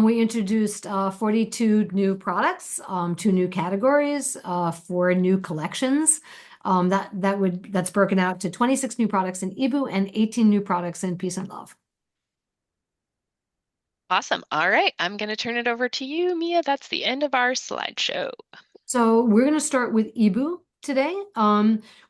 We introduced 42 new products, two new categories, four new collections. That's broken out to 26 new products in eeBoo and 18 new products in Peace and Love. Awesome. All right, I'm going to turn it over to you, Mia. That's the end of our slideshow. So we're going to start with eeBoo today.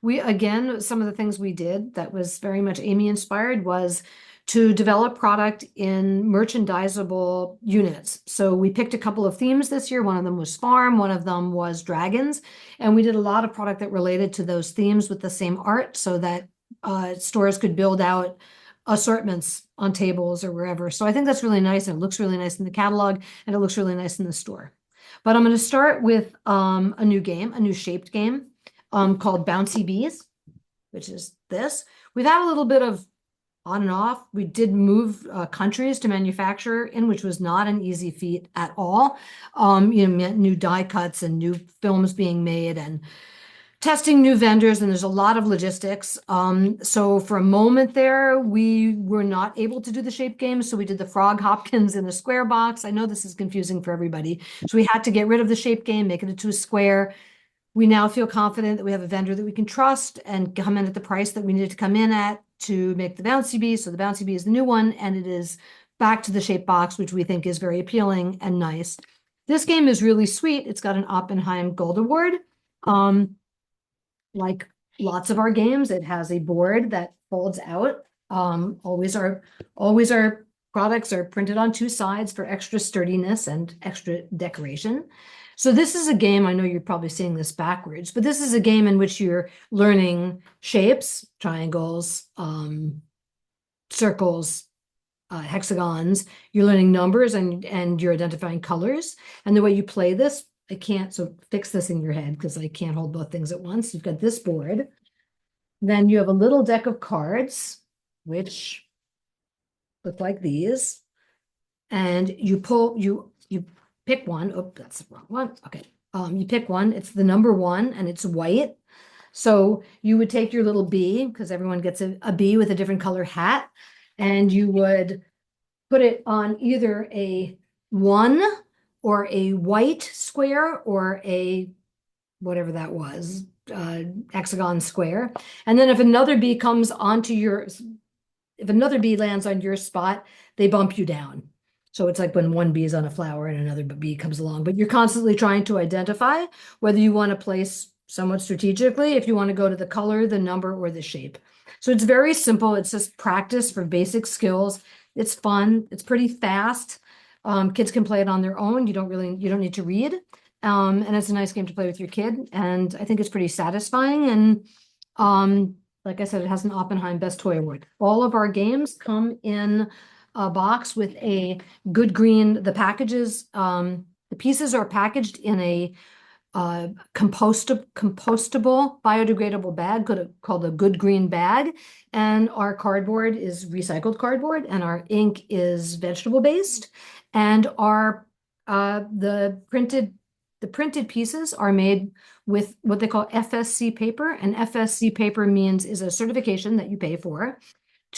We again, some of the things we did that was very much Amy inspired was to develop product in merchandisable units. So we picked a couple of themes this year. One of them was farm, one of them was dragons, and we did a lot of product that related to those themes with the same art so that stores could build out assortments on tables or wherever. So I think that's really nice, and it looks really nice in the catalog, and it looks really nice in the store. But I'm going to start with a new game, a new shaped game called Bouncy Bees, which is this. We've had a little bit of on and off. We did move countries to manufacture in, which was not an easy feat at all. New die cuts and new films being made and testing new vendors, and there's a lot of logistics. So for a moment there, we were not able to do the shape game. So we did the Frog Hopkins in a square box. I know this is confusing for everybody. So we had to get rid of the shape game, make it into a square. We now feel confident that we have a vendor that we can trust and come in at the price that we needed to come in at to make the Bouncy Bee. So the Bouncy Bee is the new one, and it is back to the shape box, which we think is very appealing and nice. This game is really sweet. It's got an Oppenheim Gold Award. Like lots of our games, it has a board that folds out. Always our products are printed on two sides for extra sturdiness and extra decoration. So this is a game, I know you're probably seeing this backwards, but this is a game in which you're learning shapes, triangles, circles, hexagons. You're learning numbers and you're identifying colors. And the way you play this, I can't, so fix this in your head because I can't hold both things at once. You've got this board. Then you have a little deck of cards, which look like these. And you pick one. Oh, that's the wrong one. Okay. You pick one. It's the number one and it's white. So you would take your little bee, because everyone gets a bee with a different color hat, and you would put it on either a 1 or a white square or a whatever that was, hexagon square. And then if another bee lands on your spot, they bump you down. So it's like when one bee is on a flower and another bee comes along, but you're constantly trying to identify whether you want to place somewhat strategically, if you want to go to the color, the number, or the shape. So it's very simple. It's just practice for basic skills. It's fun. It's pretty fast. Kids can play it on their own. You don't need to read. And it's a nice game to play with your kid. And I think it's pretty satisfying. And like I said, it has an Oppenheim Best Toy Award. All of our games come in a box with a good green, the pieces are packaged in a compostable, biodegradable bag called a good green bag. And our cardboard is recycled cardboard, and our ink is vegetable based. And our the printed pieces are made with what they call FSC paper. And FSC paper is a certification that you pay for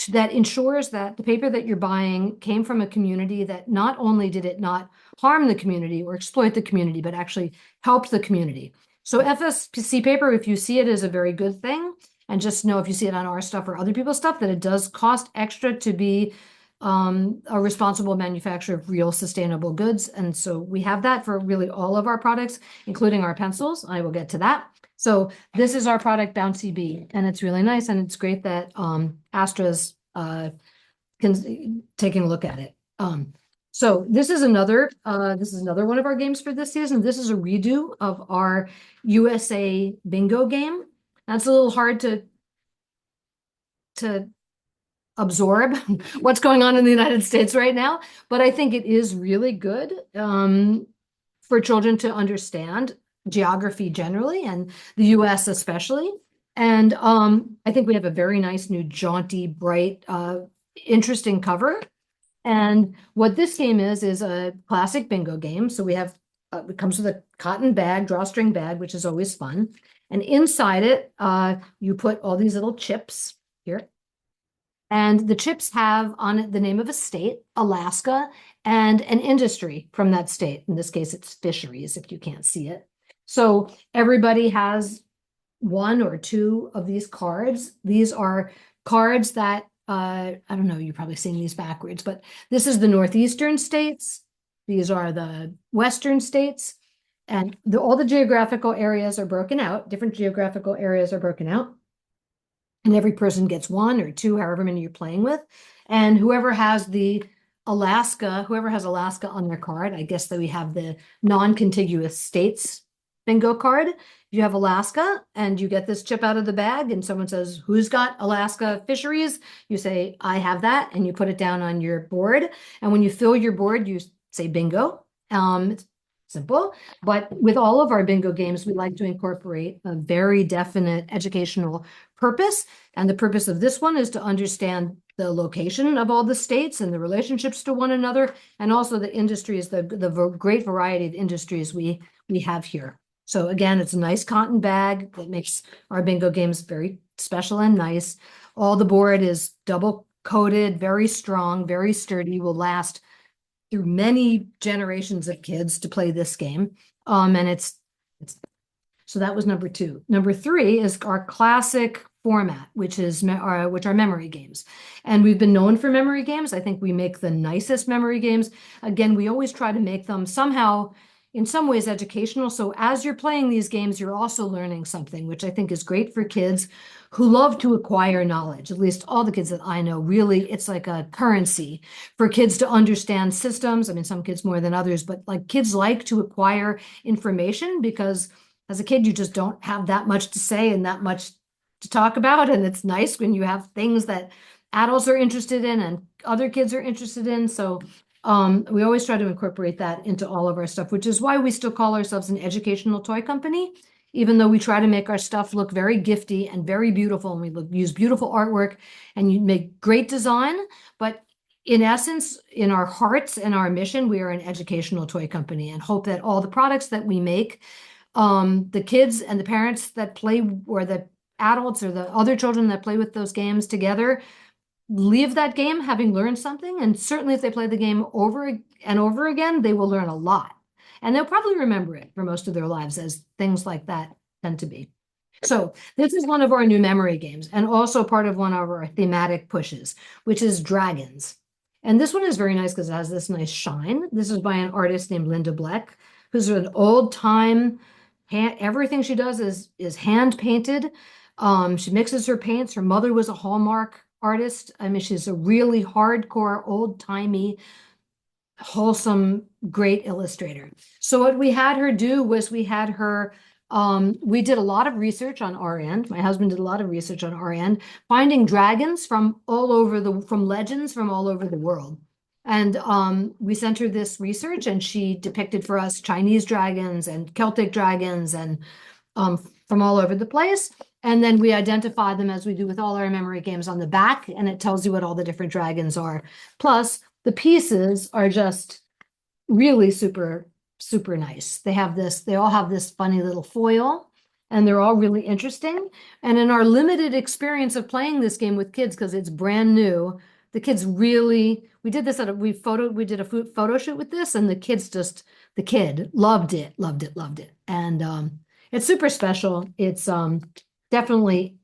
that ensures that the paper that you're buying came from a community that not only did it not harm the community or exploit the community, but actually helped the community. So FSC paper, if you see it, is a very good thing. And just know if you see it on our stuff or other people's stuff, that it does cost extra to be a responsible manufacturer of real sustainable goods. And so we have that for really all of our products, including our pencils. I will get to that. So this is our product, Bouncy Bee, and it's really nice. And it's great that Astra's taking a look at it. So this is another one of our games for this season. This is a redo of our USA bingo game. That's a little hard to absorb what's going on in the United States right now, but I think it is really good for children to understand geography generally and the US especially. And I think we have a very nice new jaunty, bright, interesting cover. And what this game is a classic bingo game. So we have, it comes with a cotton bag, drawstring bag, which is always fun. And inside it, you put all these little chips here. And the chips have on it the name of a state, Alaska, and an industry from that state. In this case, it's fisheries, if you can't see it. So everybody has one or two of these cards. These are cards that, I don't know, you're probably seeing these backwards, but this is the northeastern states. These are the western states. And all the geographical areas are broken out. Different geographical areas are broken out. And every person gets one or two, however many you're playing with. And whoever has whoever has Alaska on their card, I guess that we have the non-contiguous states bingo card. You have Alaska and you get this chip out of the bag and someone says, who's got Alaska fisheries? You say, I have that, and you put it down on your board. And when you fill your board, you say bingo. It's simple, but with all of our bingo games, we like to incorporate a very definite educational purpose. And the purpose of this one is to understand the location of all the states and the relationships to one another, and also the industries, the great variety of industries we have here. So again, it's a nice cotton bag that makes our bingo games very special and nice. All the board is double coated, very strong, very sturdy, will last through many generations of kids to play this game. And it's so that was number two. Number three is our classic format, which are memory games. And we've been known for memory games. I think we make the nicest memory games. Again, we always try to make them somehow, in some ways, educational. So as you're playing these games, you're also learning something, which I think is great for kids who love to acquire knowledge. At least all the kids that I know, really, it's like a currency for kids to understand systems. I mean, some kids more than others, but like kids like to acquire information because as a kid, you just don't have that much to say and that much to talk about. And it's nice when you have things that adults are interested in and other kids are interested in. So we always try to incorporate that into all of our stuff, which is why we still call ourselves an educational toy company, even though we try to make our stuff look very gifty and very beautiful. And we use beautiful artwork and you make great design. But in essence, in our hearts and our mission, we are an educational toy company and hope that all the products that we make, the kids and the parents that play, or the adults or the other children that play with those games together, leave that game having learned something. And certainly if they play the game over and over again, they will learn a lot. And they'll probably remember it for most of their lives, as things like that tend to be. So this is one of our new memory games and also part of one of our thematic pushes, which is dragons. And this one is very nice because it has this nice shine. This is by an artist named Linda Bleck, who's an old time everything she does is hand painted. She mixes her paints. Her mother was a Hallmark artist. I mean, she's a really hardcore, old-timey, wholesome, great illustrator. So what we had her do was we did a lot of research on our end. My husband did a lot of research on our end, finding dragons from legends from all over the world. And we sent her this research and she depicted for us Chinese dragons and Celtic dragons and from all over the place. And then we identify them, as we do with all our memory games, on the back, and it tells you what all the different dragons are. Plus, the pieces are just really super, super nice. They all have this funny little foil, and they're all really interesting. And in our limited experience of playing this game with kids, because it's brand new, the kids really, we did a photo shoot with this, and the kid loved it, loved it, loved it. And it's super special. It's definitely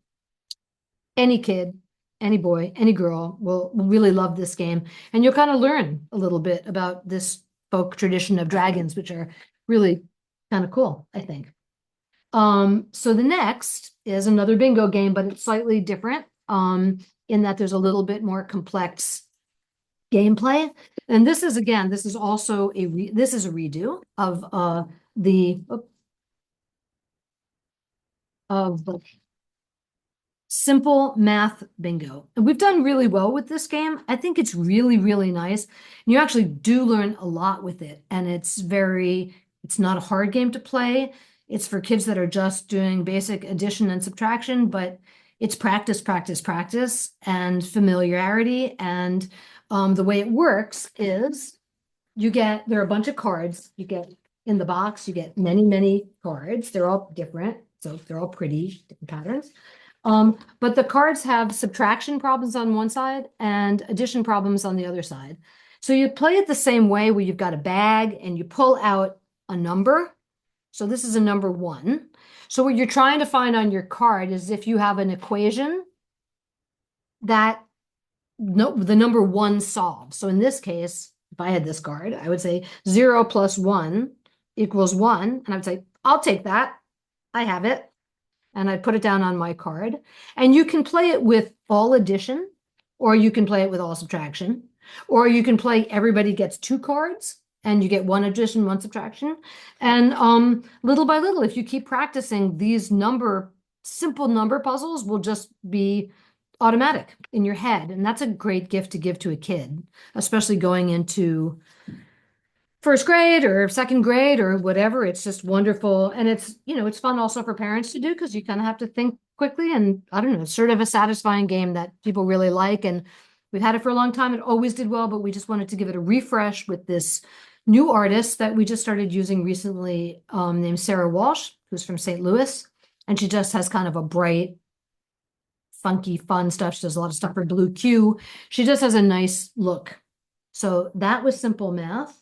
any kid, any boy, any girl will really love this game. And you'll kind of learn a little bit about this folk tradition of dragons, which are really kind of cool, I think. So the next is another bingo game, but it's slightly different in that there's a little bit more complex gameplay. And this is also a redo of the simple math bingo. And we've done really well with this game. I think it's really, really nice. And you actually do learn a lot with it. And it's not a hard game to play. It's for kids that are just doing basic addition and subtraction, but it's practice, practice, practice, and familiarity. And the way it works is there are a bunch of cards. You get in the box, you get many, many cards. They're all different. So they're all pretty, different patterns. But the cards have subtraction problems on one side and addition problems on the other side. So you play it the same way where you've got a bag and you pull out a number. So this is a number one. So what you're trying to find on your card is if you have an equation that no, the number one solves. So in this case, if I had this card, I would say 0 plus 1 equals 1. And I would say, I'll take that. I have it. And I put it down on my card. And you can play it with all addition, or you can play it with all subtraction, or you can play everybody gets two cards and you get one addition, one subtraction. And little by little, if you keep practicing, these simple number puzzles will just be automatic in your head. And that's a great gift to give to a kid, especially going into first grade or second grade or whatever. It's just wonderful. And it's, it's fun also for parents to do because you kind of have to think quickly. And I don't know, it's sort of a satisfying game that people really like. And we've had it for a long time. It always did well, but we just wanted to give it a refresh with this new artist that we just started using recently, named Sarah Walsh, who's from St. Louis. And she just has kind of a bright, funky, fun stuff. She does a lot of stuff for Blue Q. She just has a nice look. So that was simple math.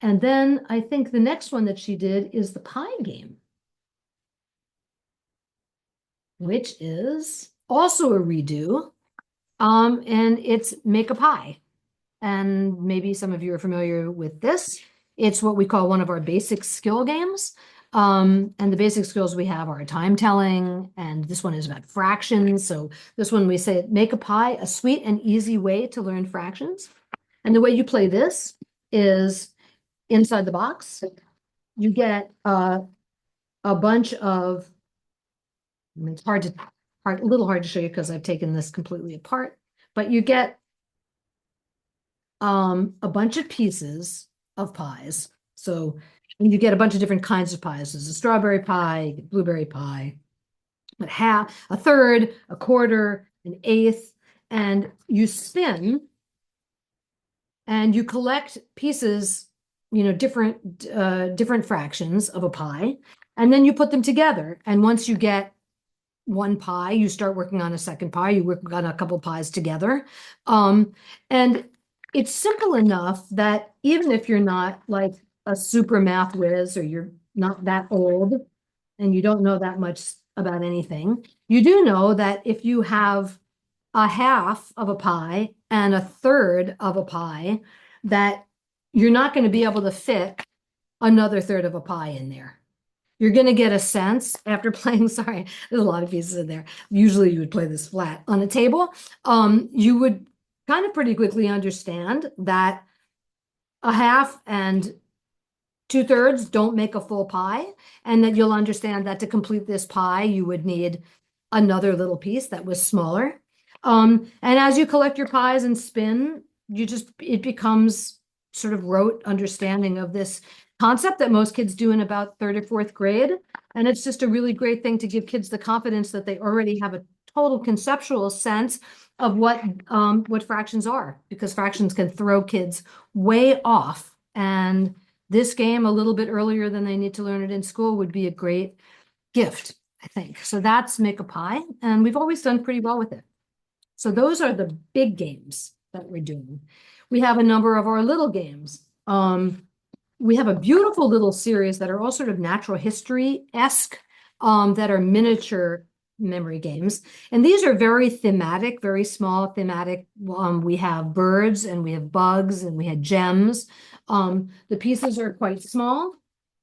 And then I think the next one that she did is the pie game, which is also a redo. And it's make a pie. And maybe some of you are familiar with this. It's what we call one of our basic skill games. And the basic skills we have are time telling, and this one is about fractions. So this one we say, make a pie, a sweet and easy way to learn fractions. And the way you play this is inside the box, you get a bunch of, I mean, it's a little hard to show you because I've taken this completely apart, but you get a bunch of pieces of pies. So you get a bunch of different kinds of pies. There's a strawberry pie, blueberry pie, but half, a third, a quarter, an eighth, and you spin and you collect pieces, different fractions of a pie, and then you put them together. And once you get one pie, you start working on a second pie. You work on a couple pies together. And it's simple enough that even if you're not like a super math whiz or you're not that old and you don't know that much about anything, you do know that if you have a half of a pie and a third of a pie, that you're not going to be able to fit another third of a pie in there. You're going to get a sense after playing, sorry, there's a lot of pieces in there. Usually you would play this flat on a table. You would kind of pretty quickly understand that a half and 2/3 don't make a full pie, and that you'll understand that to complete this pie, you would need another little piece that was smaller. And as you collect your pies and spin, it becomes sort of rote understanding of this concept that most kids do in about third or fourth grade. And it's just a really great thing to give kids the confidence that they already have a total conceptual sense of what fractions are, because fractions can throw kids way off. And this game, a little bit earlier than they need to learn it in school, would be a great gift, I think. So that's Make a Pie, and we've always done pretty well with it. So those are the big games that we're doing. We have a number of our little games. We have a beautiful little series that are all sort of natural history-esque, that are miniature memory games. And these are very thematic, very small thematic. We have birds and we have bugs and we had gems. The pieces are quite small.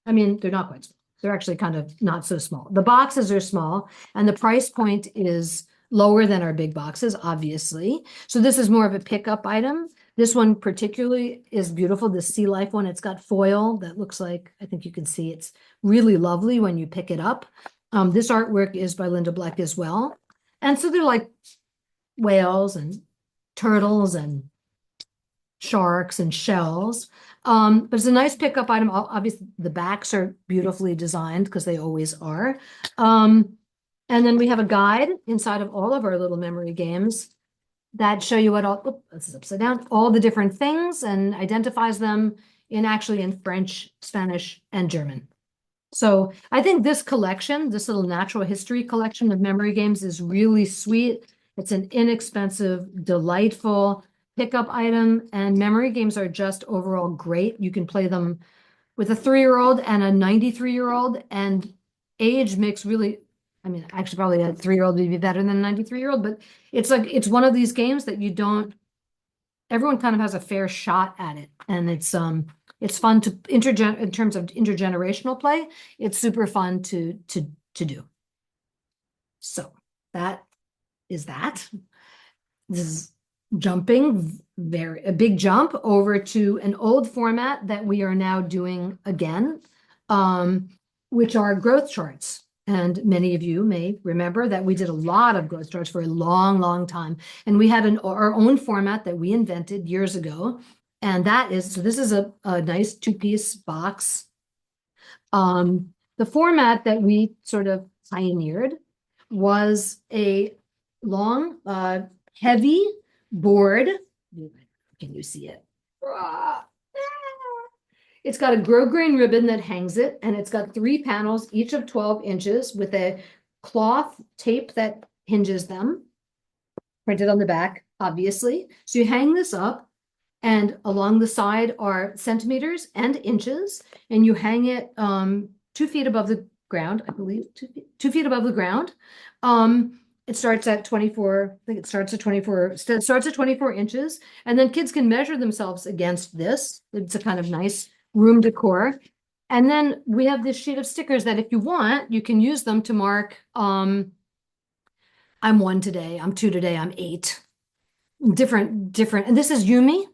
I mean, they're not quite small. They're actually kind of not so small. The boxes are small and the price point is lower than our big boxes, obviously. So this is more of a pickup item. This one particularly is beautiful, the sea life one. It's got foil that looks like, I think you can see it's really lovely when you pick it up. This artwork is by Linda Black as well. And so they're like whales and turtles and sharks and shells. But it's a nice pickup item. Obviously, the backs are beautifully designed because they always are. And then we have a guide inside of all of our little memory games that show you this is upside down, all the different things and identifies them actually in French, Spanish, and German. So I think this collection, this little natural history collection of memory games is really sweet. It's an inexpensive, delightful pickup item, and memory games are just overall great. You can play them with a 3-year-old and a 93-year-old, and age makes really, I mean, actually probably a 3-year-old would be better than a 93-year-old, but it's like it's one of these games that you don't, everyone kind of has a fair shot at it, and it's fun to in terms of intergenerational play. It's super fun to do. So that is that. This is jumping very a big jump over to an old format that we are now doing again, um, which are growth charts. And many of you may remember that we did a lot of growth charts for a long, long time. And we had our own format that we invented years ago. And that is, so this is a nice 2-piece box. The format that we sort of pioneered was a long, heavy board. Can you see it? It's got a grosgrain ribbon that hangs it, and it's got 3 panels, each of 12 inches, with a cloth tape that hinges them, printed on the back, obviously. So you hang this up, and along the side are centimeters and inches, and you hang it 2 feet above the ground, I believe, 2 feet above the ground. It starts at 24, I think it starts at 24, starts at 24 inches, and then kids can measure themselves against this. It's a kind of nice room decor. And then we have this sheet of stickers that if you want, you can use them to mark, I'm 1 today, I'm 2 today, I'm 8. Different, and this is Yumi,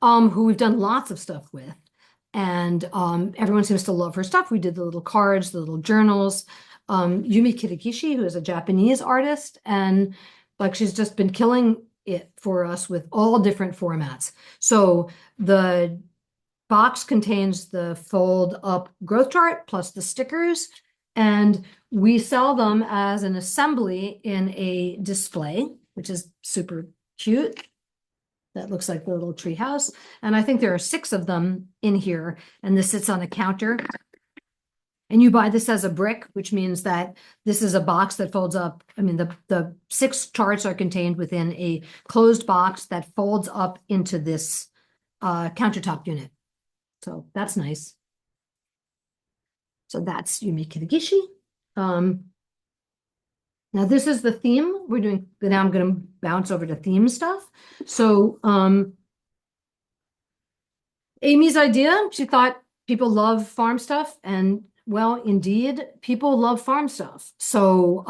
who we've done lots of stuff with. And everyone seems to love her stuff. We did the little cards, the little journals. Yumi Kitagishi, who is a Japanese artist, and like she's just been killing it for us with all different formats. So the box contains the fold up growth chart plus the stickers, and we sell them as an assembly in a display, which is super cute. That looks like the little tree house. And I think there are 6 of them in here, and this sits on a counter. And you buy this as a brick, which means that this is a box that folds up. I mean, the 6 charts are contained within a closed box that folds up into this countertop unit. So that's nice. So that's Yumi Kitagishi. Now this is the theme we're doing. Now I'm going to bounce over to theme stuff. So Amy's idea, she thought people love farm stuff, and well, indeed, people love farm stuff. So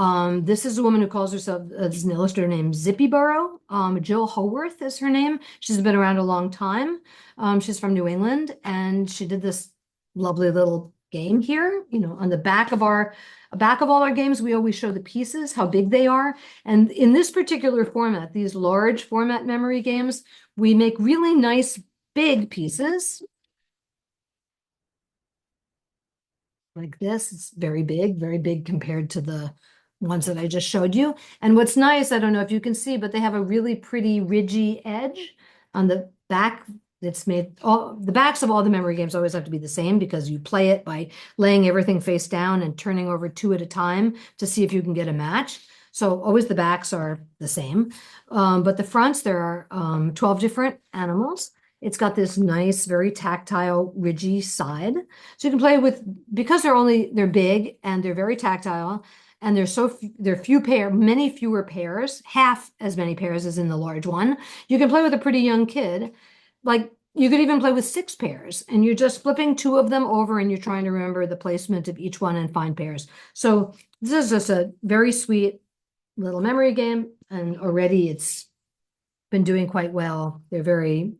this is a woman who calls herself, this is an illustrator named Zippy Burrow. Jill Howarth is her name. She's been around a long time. She's from New England, and she did this lovely little game here. You know, on the back of all our games, we always show the pieces, how big they are. And in this particular format, these large format memory games, we make really nice big pieces like this. It's very big compared to the ones that I just showed you. And what's nice, I don't know if you can see, but they have a really pretty ridgy edge on the back. It's made, all the backs of all the memory games always have to be the same because you play it by laying everything face down and turning over 2 at a time to see if you can get a match. So always the backs are the same. But the fronts, there are 12 different animals. It's got this nice, very tactile, ridgy side. So you can play with, because they're big and they're very tactile, and they're many fewer pairs, half as many pairs as in the large one. You can play with a pretty young kid. Like you could even play with 6 pairs, and you're just flipping 2 of them over and you're trying to remember the placement of each one and find pairs. So this is just a very sweet little memory game, and already it's been doing quite well. They're very,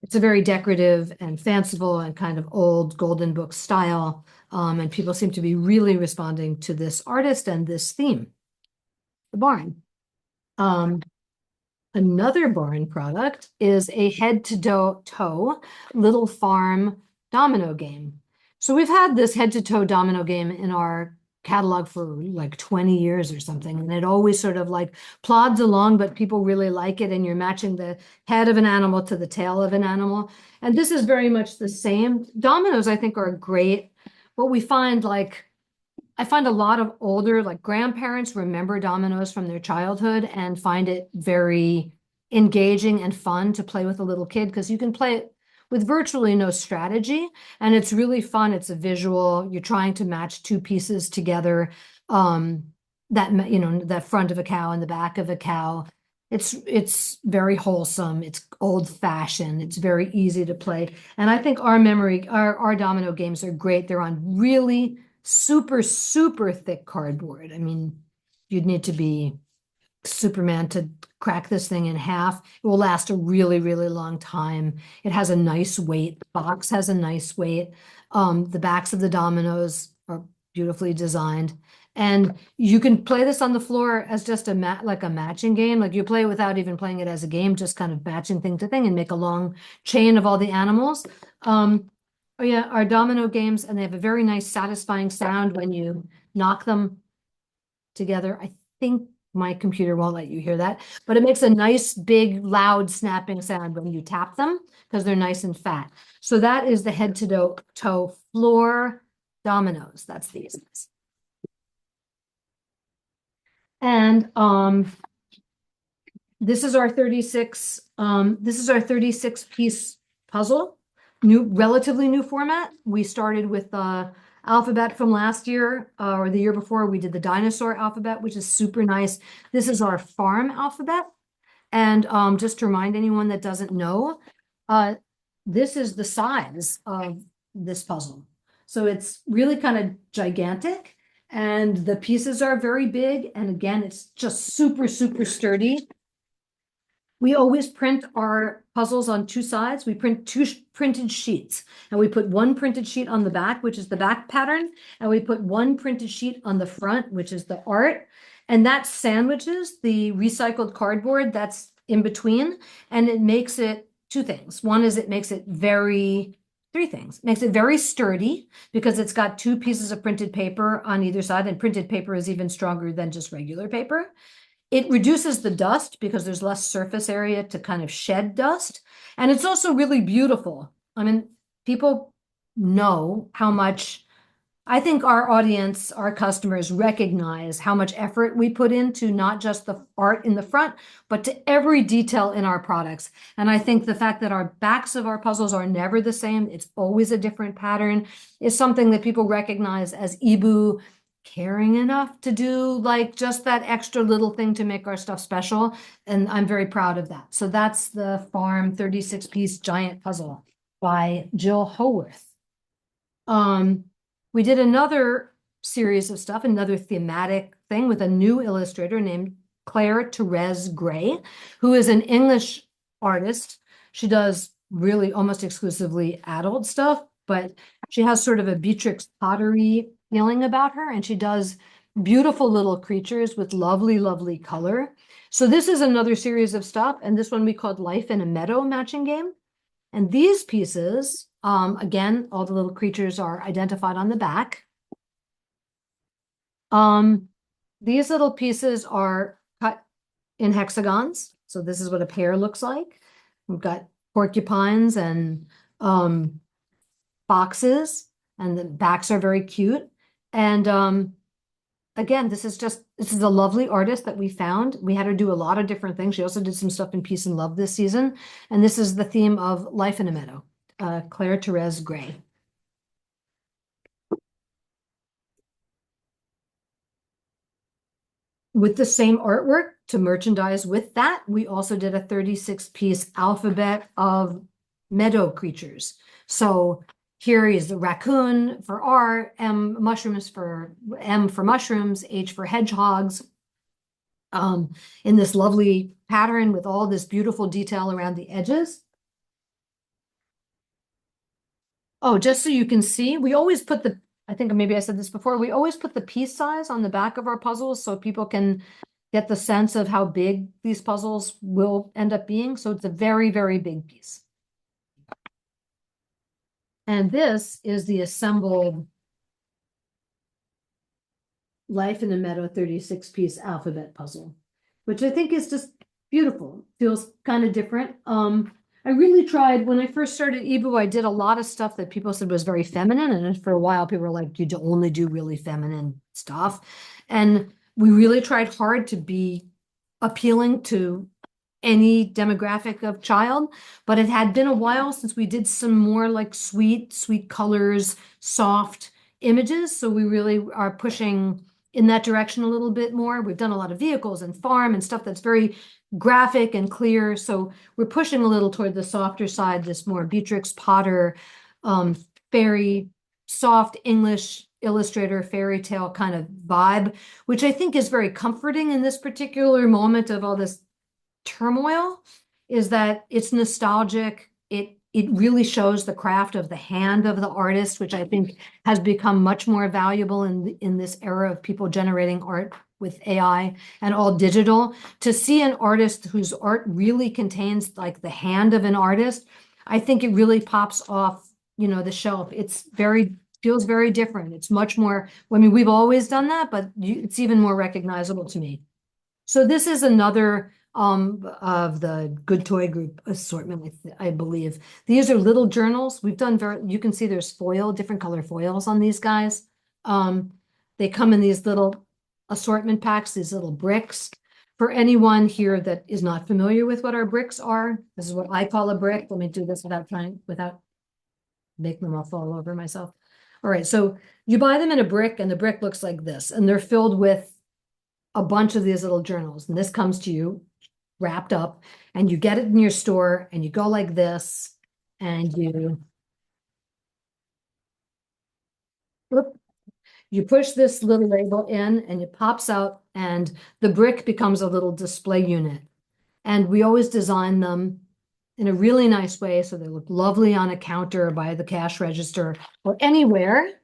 it's a very decorative and fanciful and kind of old golden book style. And people seem to be really responding to this artist and this theme, the barn. Another barn product is a head-to-toe little farm domino game. So we've had this head-to-toe domino game in our catalog for like 20 years or something, and it always sort of like plods along, but people really like it, and you're matching the head of an animal to the tail of an animal. And this is very much the same. Dominoes, I think, are great what we find, like, I find a lot of older, like grandparents remember dominoes from their childhood and find it very engaging and fun to play with a little kid because you can play it with virtually no strategy and it's really fun. It's a visual. You're trying to match two pieces together. Um, that front of a cow and the back of a cow. It's very wholesome. It's old fashioned. It's very easy to play. And I think our domino games are great. They're on really super, super thick cardboard. I mean, you'd need to be Superman to crack this thing in half. It will last a really, really long time. It has a nice weight. The box has a nice weight. The backs of the dominoes are beautifully designed. And you can play this on the floor as just like a matching game. Like you play it without even playing it as a game, just kind of matching thing to thing and make a long chain of all the animals. Oh yeah, our domino games, and they have a very nice satisfying sound when you knock them together. I think my computer won't let you hear that, but it makes a nice, big, loud snapping sound when you tap them because they're nice and fat. So that is the head to toe floor dominoes. That's these. And this is our 36 piece puzzle. Relatively new format. We started with the alphabet from last year or the year before. We did the dinosaur alphabet, which is super nice. This is our farm alphabet. And just to remind anyone that doesn't know, this is the size of this puzzle. So it's really kind of gigantic and the pieces are very big. And again, it's just super, super sturdy. We always print our puzzles on two sides. We print two printed sheets and we put one printed sheet on the back, which is the back pattern. And we put one printed sheet on the front, which is the art. And that sandwiches the recycled cardboard that's in between. And it makes it two things. One is it makes it three things. It makes it very sturdy because it's got two pieces of printed paper on either side. And printed paper is even stronger than just regular paper. It reduces the dust because there's less surface area to kind of shed dust. And it's also really beautiful. I mean, people know how much, I think our audience, our customers recognize how much effort we put into not just the art in the front, but to every detail in our products. And I think the fact that our backs of our puzzles are never the same, it's always a different pattern, is something that people recognize as eeBoo caring enough to do like just that extra little thing to make our stuff special. And I'm very proud of that. So that's the Farm 36 piece giant puzzle by Jill Howarth. We did another series of stuff, another thematic thing with a new illustrator named Claire Therese Gray, who is an English artist. She does really almost exclusively adult stuff, but she has sort of a Beatrix Pottery feeling about her, and she does beautiful little creatures with lovely, lovely color. So this is another series of stuff, and this one we called Life in a Meadow matching game. And these pieces, again, all the little creatures are identified on the back. These little pieces are cut in hexagons. So this is what a pear looks like. We've got porcupines and foxes, and the backs are very cute. And again, this is a lovely artist that we found. We had her do a lot of different things. She also did some stuff in Peace and Love this season. And this is the theme of Life in a Meadow, Claire Therese Gray. With the same artwork to merchandise with that, we also did a 36 piece alphabet of meadow creatures. So here is the raccoon for R, M for mushrooms, H for hedgehogs, in this lovely pattern with all this beautiful detail around the edges. Oh, just so you can see, we always put I think maybe I said this before, we always put the piece size on the back of our puzzles so people can get the sense of how big these puzzles will end up being. So it's a very, very big piece. And this is the assembled Life in the Meadow 36 piece alphabet puzzle, which I think is just beautiful. Feels kind of different. I really tried when I first started eeBoo, I did a lot of stuff that people said was very feminine. And for a while, people were like, you only do really feminine stuff. And we really tried hard to be appealing to any demographic of child, but it had been a while since we did some more like sweet colors, soft images. So we really are pushing in that direction a little bit more. We've done a lot of vehicles and farm and stuff that's very graphic and clear. So we're pushing a little toward the softer side, this more Beatrix Potter, um, fairy, soft English illustrator fairy tale kind of vibe, which I think is very comforting in this particular moment of all this turmoil, is that it's nostalgic. It really shows the craft of the hand of the artist, which I think has become much more valuable in this era of people generating art with AI and all digital. To see an artist whose art really contains like the hand of an artist, I think it really pops off, the shelf. It's very feels very different. It's much more, I mean, we've always done that, but it's even more recognizable to me. So this is another of the Good Toy Group assortment, I believe. These are little journals. We've done you can see there's different color foils on these guys. They come in these little assortment packs, these little bricks. For anyone here that is not familiar with what our bricks are, this is what I call a brick. Let me do this without making them all fall over myself. All right, so you buy them in a brick, and the brick looks like this, and they're filled with a bunch of these little journals, and this comes to you wrapped up, and you get it in your store, and you go like this, and you push this little label in, and it pops out, and the brick becomes a little display unit. And we always design them in a really nice way so they look lovely on a counter by the cash register or anywhere.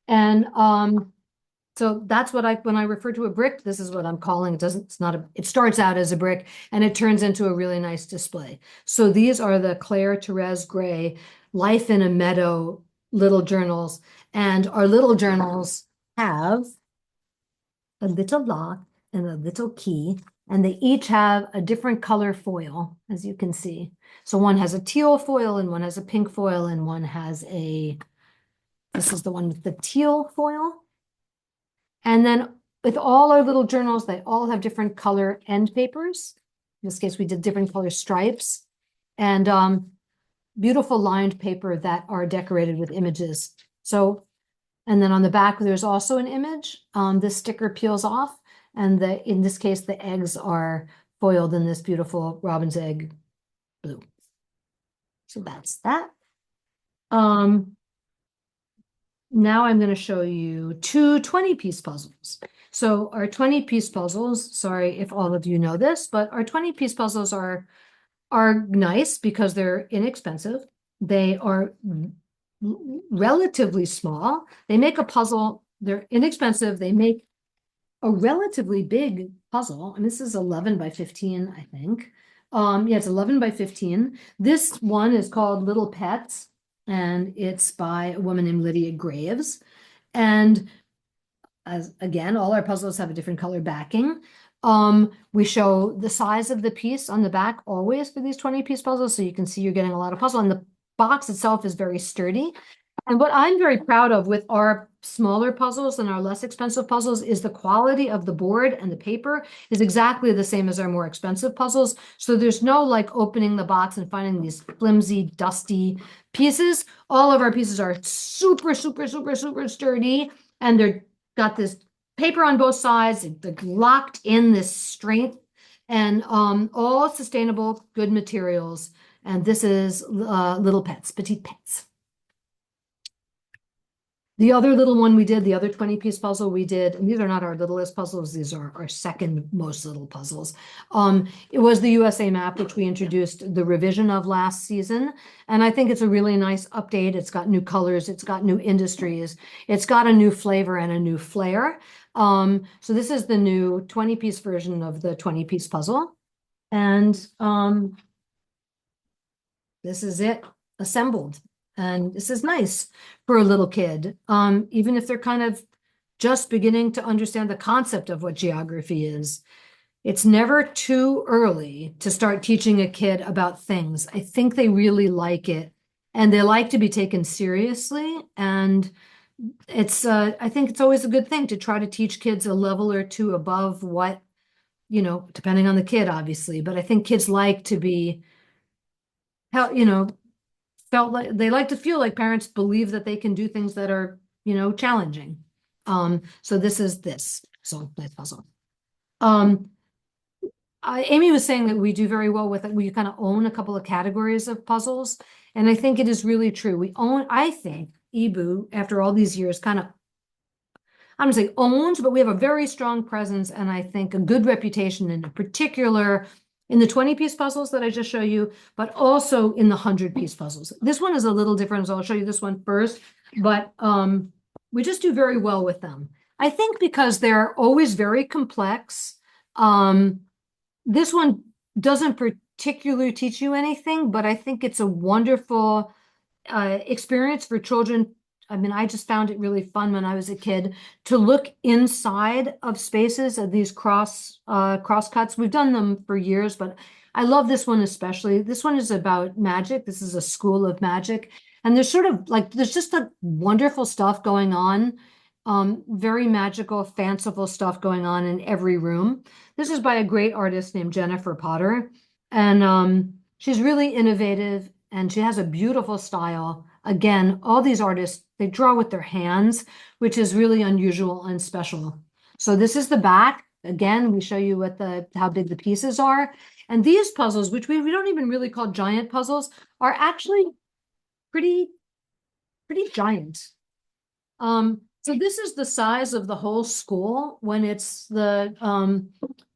And so that's what when I refer to a brick, this is what I'm calling. It starts out as a brick and it turns into a really nice display. So these are the Claire Therese Gray Life in a Meadow little journals. And our little journals have a little lock and a little key, and they each have a different color foil, as you can see. So one has a teal foil and one has a pink foil and one has this is the one with the teal foil. And then with all our little journals, they all have different color end papers. In this case, we did different color stripes and beautiful lined paper that are decorated with images. So, and then on the back, there's also an image. This sticker peels off, and in this case, the eggs are foiled in this beautiful robin's egg blue. So that's that. Now I'm going to show you two 20-piece puzzles. So our 20-piece puzzles, sorry if all of you know this, but our 20-piece puzzles are nice because they're inexpensive. They are relatively small. They make a puzzle. They're inexpensive. They make a relatively big puzzle. And this is 11 by 15, I think. Yeah, it's 11 by 15. This one is called Little Pets, and it's by a woman named Lydia Graves. And again, all our puzzles have a different color backing. We show the size of the piece on the back always for these 20-piece puzzles, so you can see you're getting a lot of puzzle. And the box itself is very sturdy. And what I'm very proud of with our smaller puzzles and our less expensive puzzles is the quality of the board and the paper is exactly the same as our more expensive puzzles. So there's no like opening the box and finding these flimsy, dusty pieces. All of our pieces are super sturdy, and they're got this paper on both sides. They're locked in this strength, and all sustainable, good materials. And this is Little Pets, Petite Pets. The other little one we did, the other 20-piece puzzle we did, and these are not our littlest puzzles, these are our second most little puzzles. It was the USA map, which we introduced the revision of last season. And I think it's a really nice update. It's got new colors, it's got new industries, it's got a new flavor and a new flair. So this is the new 20-piece version of the 20-piece puzzle. And this is it assembled. And this is nice for a little kid, even if they're kind of just beginning to understand the concept of what geography is. It's never too early to start teaching a kid about things. I think they really like it and they like to be taken seriously. And I think it's always a good thing to try to teach kids a level or two above what, depending on the kid, obviously. But I think kids like to be, you know, felt like they like to feel like parents believe that they can do things that are, challenging. So this is this. So nice puzzle. Um, Amy was saying that we do very well with it. We kind of own a couple of categories of puzzles. And I think it is really true. I think, eeBoo, after all these years, kind of, I'm gonna say owns, but we have a very strong presence and I think a good reputation in particular in the 20-piece puzzles that I just show you, but also in the 100-piece puzzles. This one is a little different, so I'll show you this one first, but we just do very well with them. I think because they're always very complex. This one doesn't particularly teach you anything, but I think it's a wonderful experience for children. I mean, I just found it really fun when I was a kid to look inside of spaces of these cross cuts. We've done them for years, but I love this one especially. This one is about magic. This is a school of magic. And there's sort of like there's just a wonderful stuff going on. Very magical, fanciful stuff going on in every room. This is by a great artist named Jennifer Potter. And she's really innovative and she has a beautiful style. Again, all these artists, they draw with their hands, which is really unusual and special. So this is the back. Again, we show you what how big the pieces are. And these puzzles, which we don't even really call giant puzzles, are actually pretty, pretty giant. So this is the size of the whole school when it's the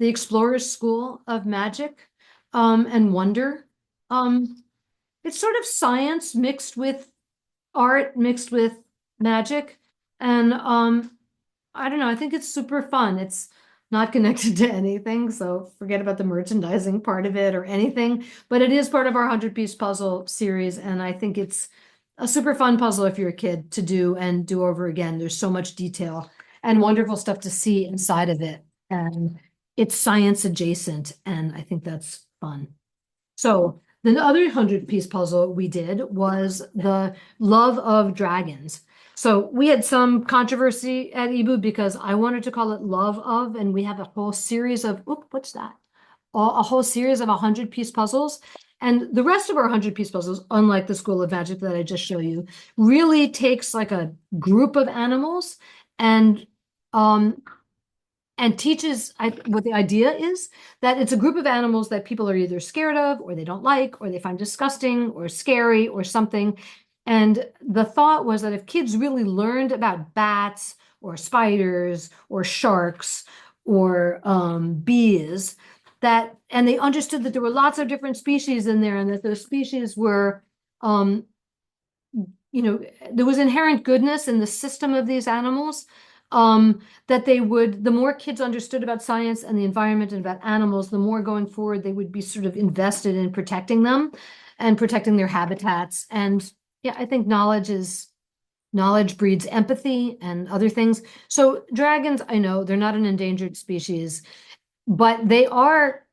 Explorers School of Magic and Wonder. It's sort of science mixed with art, mixed with magic. And I don't know, I think it's super fun. It's not connected to anything, so forget about the merchandising part of it or anything, but it is part of our 100-piece puzzle series, and I think it's a super fun puzzle if you're a kid to do and do over again. There's so much detail and wonderful stuff to see inside of it, and it's science adjacent, and I think that's fun. So the other 100-piece puzzle we did was the Love of Dragons. So we had some controversy at eeBoo because I wanted to call it Love of, and we have a whole series of, what's that? A whole series of 100-piece puzzles. And the rest of our 100-piece puzzles, unlike the School of Magic that I just showed you, really takes like a group of animals and um, teaches what the idea is that it's a group of animals that people are either scared of or they don't like or they find disgusting or scary or something. And the thought was that if kids really learned about bats or spiders or sharks or bees, and they understood that there were lots of different species in there and that those species were um, there was inherent goodness in the system of these animals, that the more kids understood about science and the environment and about animals, the more going forward they would be sort of invested in protecting them and protecting their habitats. And yeah, I think knowledge breeds empathy and other things. So dragons, I know they're not an endangered species, but they are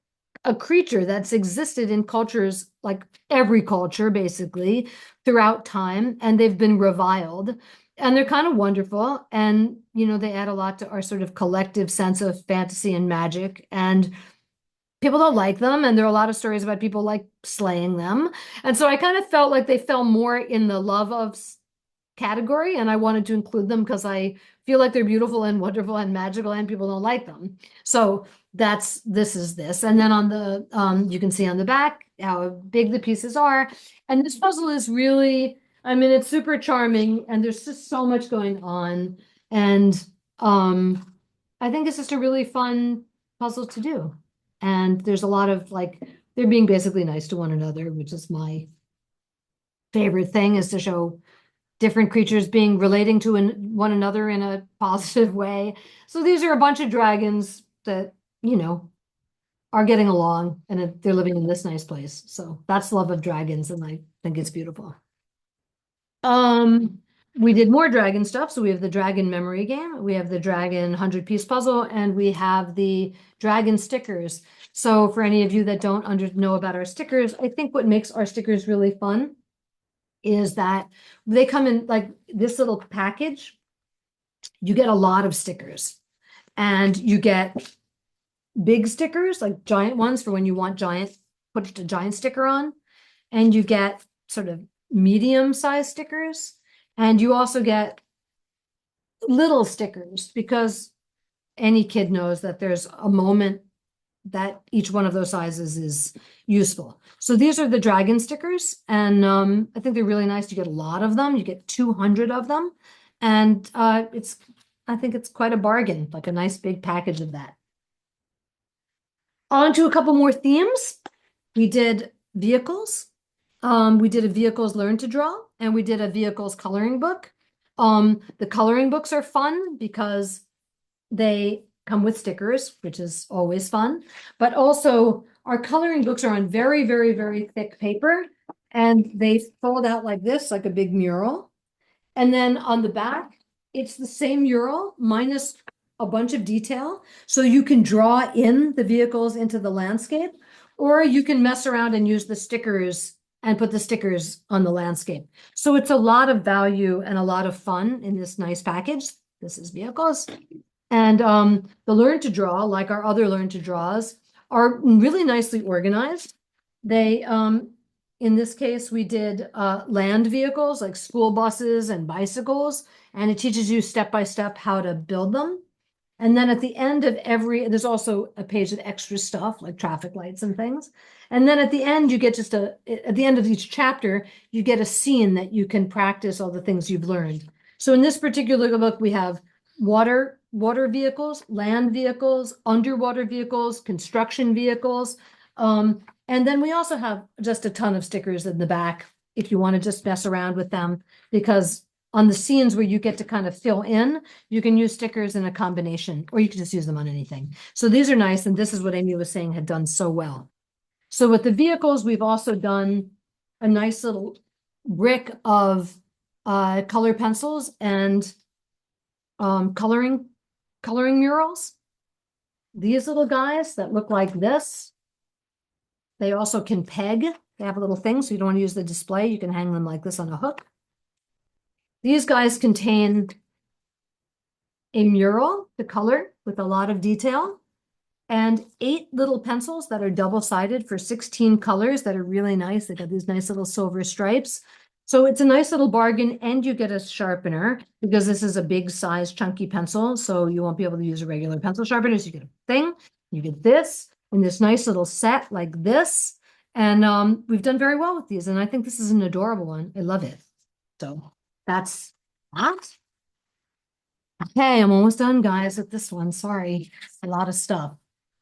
a creature that's existed in cultures, like every culture basically throughout time, and they've been reviled, and they're kind of wonderful, and they add a lot to our sort of collective sense of fantasy and magic, and people don't like them, and there are a lot of stories about people like slaying them, and so I kind of felt like they fell more in the love of category, and I wanted to include them because I feel like they're beautiful and wonderful and magical and people don't like them. So this is this. And then on the you can see on the back how big the pieces are. And this puzzle is really, I mean, it's super charming and there's just so much going on. And I think it's just a really fun puzzle to do. And there's a lot of like they're being basically nice to one another, which is my favorite thing, is to show different creatures being relating to one another in a positive way. So these are a bunch of dragons that, are getting along and they're living in this nice place. So that's Love of Dragons, and I think it's beautiful. Um, we did more dragon stuff. So we have the dragon memory game, we have the dragon 100-piece puzzle, and we have the dragon stickers. So for any of you that don't know about our stickers, I think what makes our stickers really fun is that they come in like this little package. You get a lot of stickers, and you get big stickers, like giant ones for when you want put a giant sticker on, and you get sort of medium-sized stickers, and you also get little stickers because any kid knows that there's a moment that each one of those sizes is useful. So these are the dragon stickers, and I think they're really nice. You get a lot of them. You get 200 of them, and I think it's quite a bargain, like a nice big package of that. On to a couple more themes. We did vehicles. We did a vehicles learn to draw, and we did a vehicles coloring book. The coloring books are fun because they come with stickers, which is always fun. But also, our coloring books are on very, very, very thick paper, and they fold out like this, like a big mural. And then on the back, it's the same mural minus a bunch of detail. So you can draw in the vehicles into the landscape, or you can mess around and use the stickers and put the stickers on the landscape. So it's a lot of value and a lot of fun in this nice package. This is vehicles. And the Learn to Draw, like our other Learn to Draws, are really nicely organized. They, in this case, we did land vehicles like school buses and bicycles, and it teaches you step by step how to build them. And then at the end of there's also a page of extra stuff like traffic lights and things. And then at the end, you get at the end of each chapter, you get a scene that you can practice all the things you've learned. So in this particular book, we have water vehicles, land vehicles, underwater vehicles, construction vehicles. And then we also have just a ton of stickers in the back if you want to just mess around with them, because on the scenes where you get to kind of fill in, you can use stickers in a combination, or you can just use them on anything. So these are nice, and this is what Amy was saying had done so well. So with the vehicles, we've also done a nice little brick of color pencils and coloring murals. These little guys that look like this, they also can peg. They have a little thing, so you don't want to use the display. You can hang them like this on a hook. These guys contain a mural to color with a lot of detail, and 8 little pencils that are double-sided for 16 colors that are really nice. They got these nice little silver stripes. So it's a nice little bargain, and you get a sharpener because this is a big size chunky pencil, so you won't be able to use a regular pencil sharpener. So you get a thing, you get this, and this nice little set like this. And we've done very well with these, and I think this is an adorable one. I love it. So that's that. Okay, I'm almost done, guys, with this one. Sorry, a lot of stuff.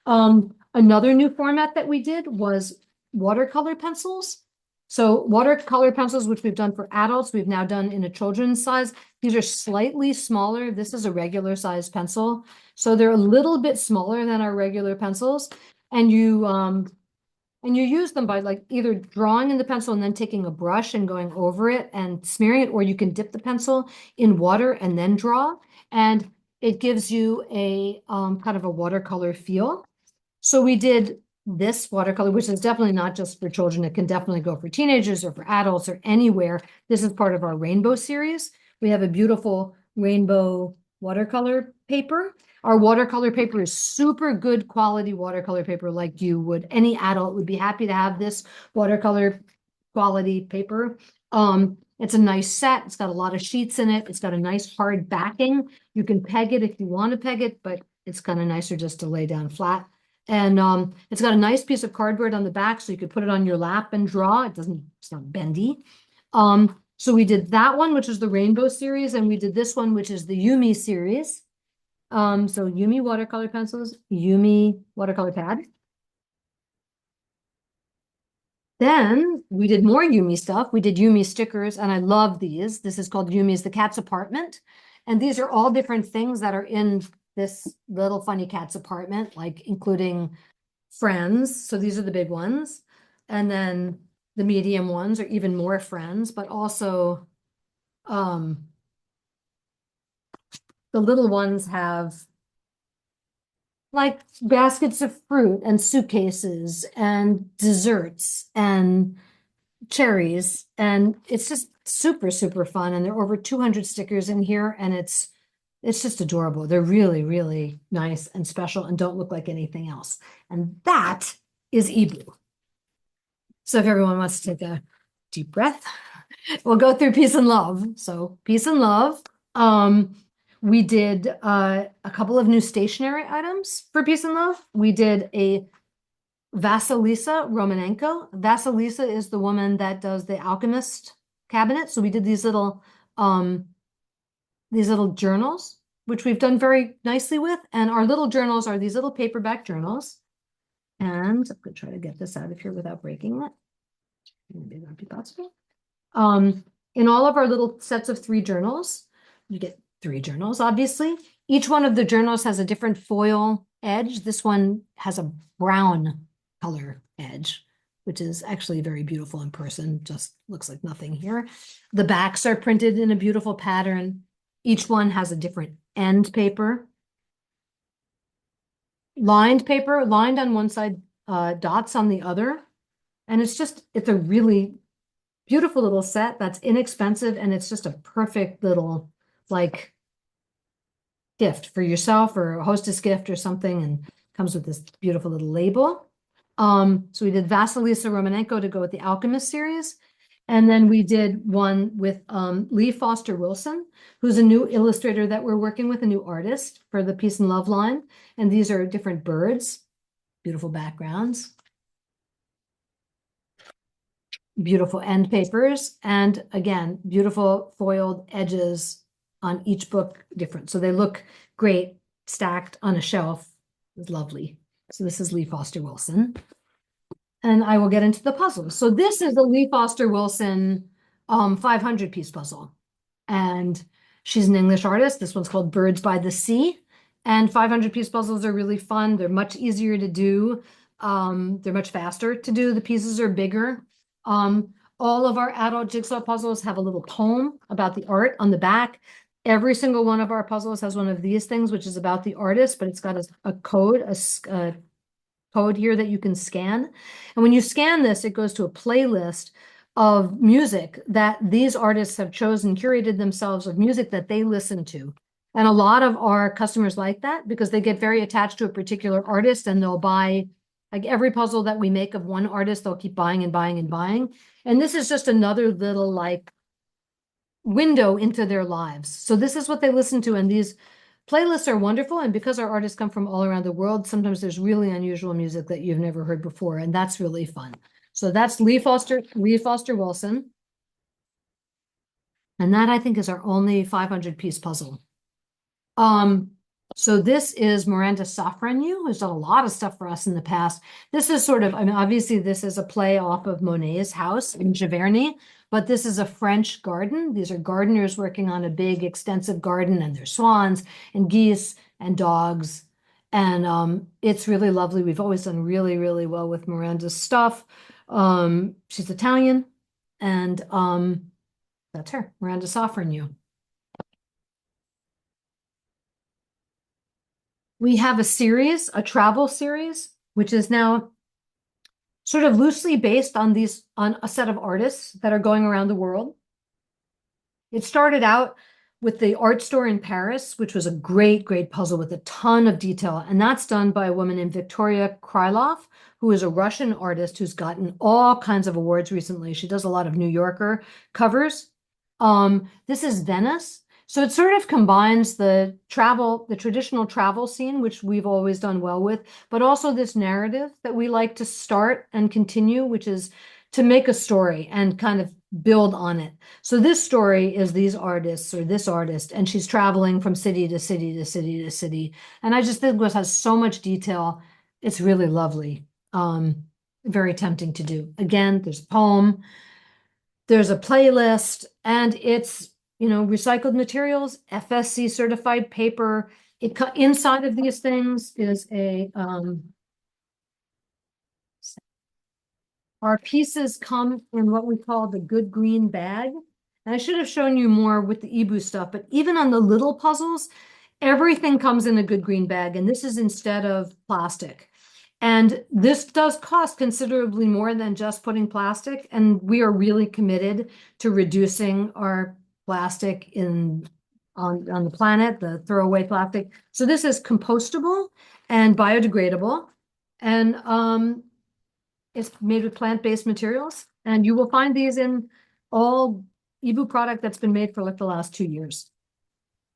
Another new format that we did was watercolor pencils. So watercolor pencils, which we've done for adults, we've now done in a children's size. These are slightly smaller. This is a regular size pencil. So they're a little bit smaller than our regular pencils. And you use them by like either drawing in the pencil and then taking a brush and going over it and smearing it, or you can dip the pencil in water and then draw. And it gives you a kind of a watercolor feel. So we did this watercolor, which is definitely not just for children. It can definitely go for teenagers or for adults or anywhere. This is part of our rainbow series. We have a beautiful rainbow watercolor paper. Our watercolor paper is super good quality watercolor paper, like any adult would be happy to have this watercolor quality paper. It's a nice set. It's got a lot of sheets in it. It's got a nice hard backing. You can peg it if you want to peg it, but it's kind of nicer just to lay down flat. And it's got a nice piece of cardboard on the back, so you could put it on your lap and draw. It's not bendy. So we did that one, which is the rainbow series, and we did this one, which is the Yumi series. So Yumi watercolor pencils, Yumi watercolor pad. Then we did more Yumi stuff. We did Yumi stickers, and I love these. This is called Yumi's The Cat's Apartment. And these are all different things that are in this little funny cat's apartment, like including friends. So these are the big ones. And then the medium ones are even more friends, but also the little ones have like baskets of fruit and suitcases and desserts and cherries. And it's just super, super fun. And there are over 200 stickers in here, and it's just adorable. They're really, really nice and special and don't look like anything else. And that is eeBoo. So if everyone wants to take a deep breath, we'll go through peace and love. So peace and love. We did a couple of new stationery items for peace and love. We did a Vasilisa Romanenko. Vasilisa is the woman that does the alchemist cabinet. So we did these little journals, which we've done very nicely with. And our little journals are these little paperback journals. And I'm going to try to get this out of here without breaking it. Maybe that'd be possible. In all of our little sets of 3 journals, you get 3 journals, obviously. Each one of the journals has a different foil edge. This one has a brown color edge, which is actually very beautiful in person. Just looks like nothing here. The backs are printed in a beautiful pattern. Each one has a different end paper. Lined paper, lined on one side, dots on the other. And it's a really beautiful little set that's inexpensive, and it's just a perfect little like gift for yourself or a hostess gift or something, and comes with this beautiful little label. So we did Vasilisa Romanenko to go with the Alchemist series. And then we did one with Lee Foster Wilson, who's a new illustrator that we're working with, a new artist for the Peace and Love line. And these are different birds, beautiful backgrounds, beautiful end papers, and again, beautiful foiled edges on each book different. So they look great stacked on a shelf. It's lovely. So this is Lee Foster Wilson. And I will get into the puzzles. So this is the Lee Foster Wilson 500 piece puzzle. And she's an English artist. This one's called Birds by the Sea. And 500 piece puzzles are really fun. They're much easier to do. They're much faster to do. The pieces are bigger. All of our adult jigsaw puzzles have a little poem about the art on the back. Every single one of our puzzles has one of these things, which is about the artist, but it's got a code, a code here that you can scan. And when you scan this, it goes to a playlist of music that these artists have chosen, curated themselves of music that they listen to. And a lot of our customers like that because they get very attached to a particular artist, and they'll buy like every puzzle that we make of one artist, they'll keep buying and buying and buying. And this is just another little like window into their lives. So this is what they listen to. And these playlists are wonderful. And because our artists come from all around the world, sometimes there's really unusual music that you've never heard before. And that's really fun. So that's Lee Foster Wilson. And that I think is our only 500 piece puzzle. So this is Miranda Safranu, who's done a lot of stuff for us in the past. This is sort of, I mean, obviously this is a play off of Monet's house in Giverny, but this is a French garden. These are gardeners working on a big, extensive garden, and there's swans and geese and dogs. And it's really lovely. We've always done really, really well with Miranda's stuff. She's Italian, and that's her, Miranda Safranu. We have a series, a travel series, which is now sort of loosely based on a set of artists that are going around the world. It started out with the art store in Paris, which was a great, great puzzle with a ton of detail. And that's done by a woman named Victoria Krylov, who is a Russian artist who's gotten all kinds of awards recently. She does a lot of New Yorker covers. This is Venice. So it sort of combines the traditional travel scene, which we've always done well with, but also this narrative that we like to start and continue, which is to make a story and kind of build on it. So this story is these artists or this artist, and she's traveling from city to city to city to city. And I just think this has so much detail. It's really lovely. Very tempting to do. Again, there's a poem, there's a playlist, and it's recycled materials, FSC certified paper. Inside of these things is our pieces come in what we call the good green bag. And I should have shown you more with the eeBoo stuff, but even on the little puzzles, Everything comes in a good green bag, and this is instead of plastic. And this does cost considerably more than just putting plastic, and we are really committed to reducing our plastic in on the planet, the throwaway plastic. So this is compostable and biodegradable, and it's made with plant-based materials, and you will find these in all eeBoo product that's been made for like the last 2 years.